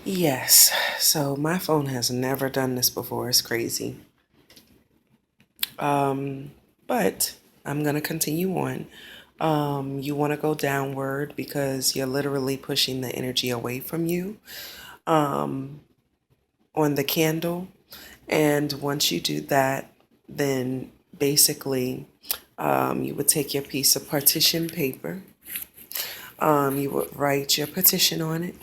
Yes. So my phone has never done this before. It's crazy. Um, but I'm gonna continue on. You want to go downward because you're literally pushing the energy away from you um, on the candle. And once you do that, then basically you would take your piece of partition paper. You would write your petition on it.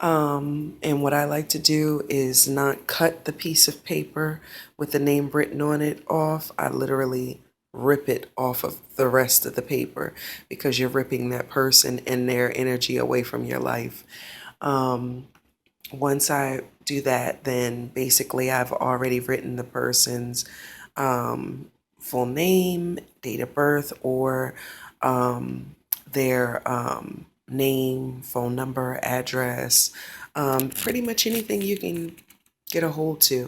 And what I like to do is not cut the piece of paper with the name written on it off. I literally rip it off of the rest of the paper because you're ripping that person and their energy away from your life. Um, Once I do that, then basically I've already written the person's full name, date of birth, or their name, phone number, address, pretty much anything you can get a hold to.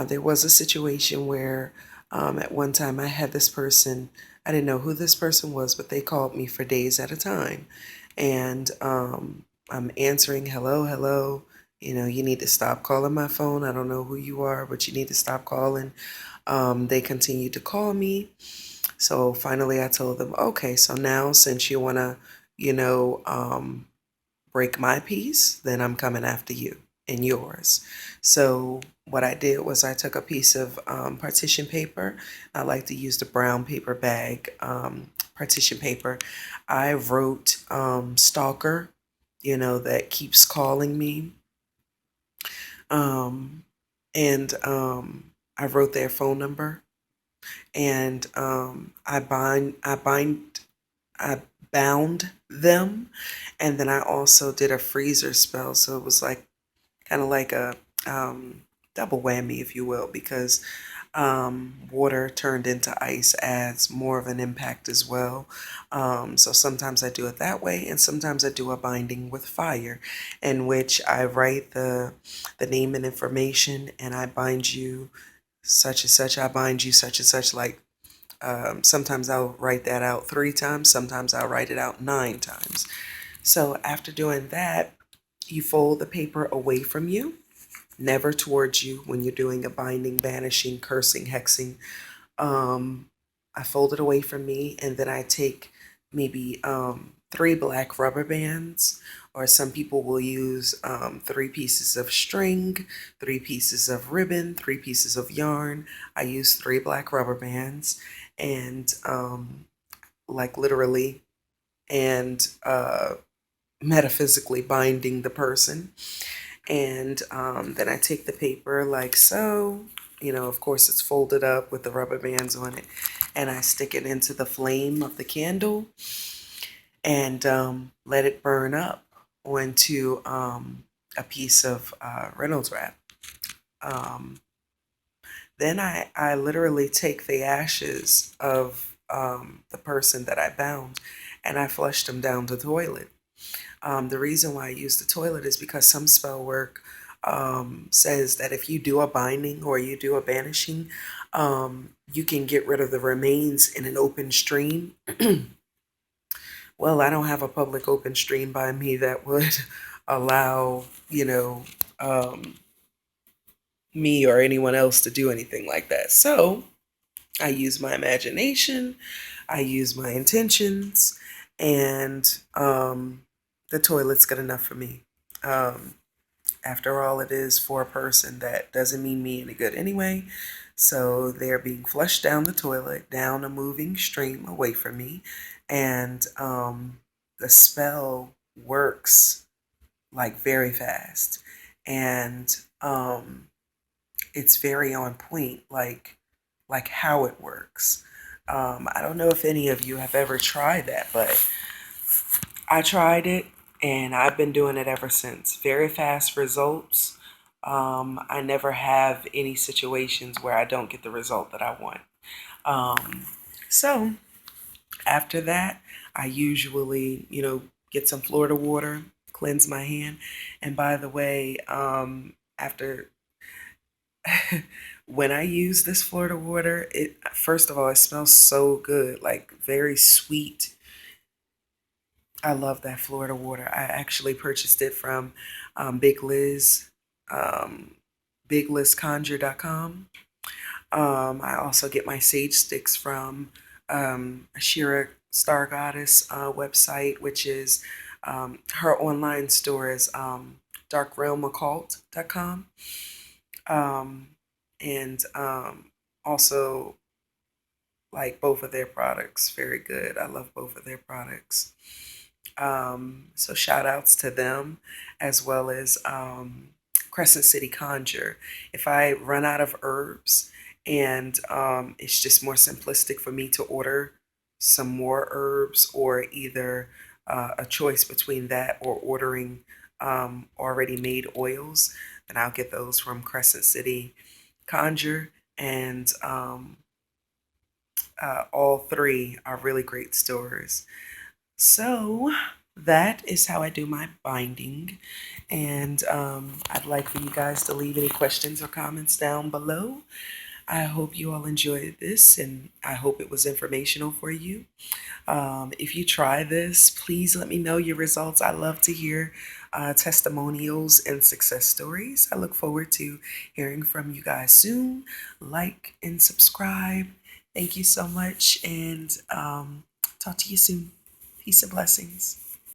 There was a situation where at one time I had this person, I didn't know who this person was, but they called me for days at a time. And I'm answering, hello, hello. You need to stop calling my phone. I don't know who you are, but you need to stop calling. They continued to call me. So finally I told them, okay, so now since you want to, you know, um, break my peace, then I'm coming after you and yours. So what I did was I took a piece of partition paper. I like to use the brown paper bag partition paper. I wrote stalker, that keeps calling me. Um, and I wrote their phone number, and I bound them, and then I also did a freezer spell. So it was like kind of like a um, double whammy, if you will, because water turned into ice adds more of an impact as well. So sometimes I do it that way, and sometimes I do a binding with fire, in which I write the name and information, and I bind you such and such. I bind you such and such. Like sometimes I'll write that out 3 times. Sometimes I'll write it out 9 times. So after doing that, you fold the paper away from you, never towards you when you're doing a binding, banishing, cursing, hexing. Um, I fold it away from me, and then I take maybe 3 black rubber bands, or some people will use 3 pieces of string, 3 pieces of ribbon, 3 pieces of yarn. I use 3 black rubber bands, and like literally and metaphysically binding the person. And then I take the paper like so. Of course, it's folded up with the rubber bands on it. And I stick it into the flame of the candle and let it burn up onto a piece of Reynolds wrap. Um, then I literally take the ashes of the person that I bound, and I flush them down the toilet. The reason why I use the toilet is because some spell work says that if you do a binding or you do a banishing, you can get rid of the remains in an open stream. Well, I don't have a public open stream by me that would allow, um, me or anyone else to do anything like that. So I use my imagination, I use my intentions, and the toilet's good enough for me. Um, After all, it is for a person that doesn't mean me any good anyway. So they're being flushed down the toilet, down a moving stream away from me. And the spell works like very fast. And it's very on point, like how it works. I don't know if any of you have ever tried that, but I tried it and I've been doing it ever since. Very fast results. I never have any situations where I don't get the result that I want. Um, so after that, I usually, get some Florida water, cleanse my hand. And by the way, after when I use this Florida water, it first of all, it smells so good, like very sweet. I love that Florida water. I actually purchased it from Big Liz, um, biglizconjure.com. I also get my sage sticks from Ashira Star Goddess website, which is her online store is darkrealmoccult.com. Um, and also like both of their products, very good. I love both of their products. So shout outs to them as well as Crescent City Conjure. If I run out of herbs and it's just more simplistic for me to order some more herbs or either a choice between that or ordering already made oils, then I'll get those from Crescent City Conjure. And all three are really great stores. So that is how I do my binding. And I'd like for you guys to leave any questions or comments down below. I hope you all enjoyed this and I hope it was informational for you. If you try this, please let me know your results. I love to hear testimonials and success stories. I look forward to hearing from you guys soon. Like and subscribe. Thank you so much and talk to you soon. Peace and blessings.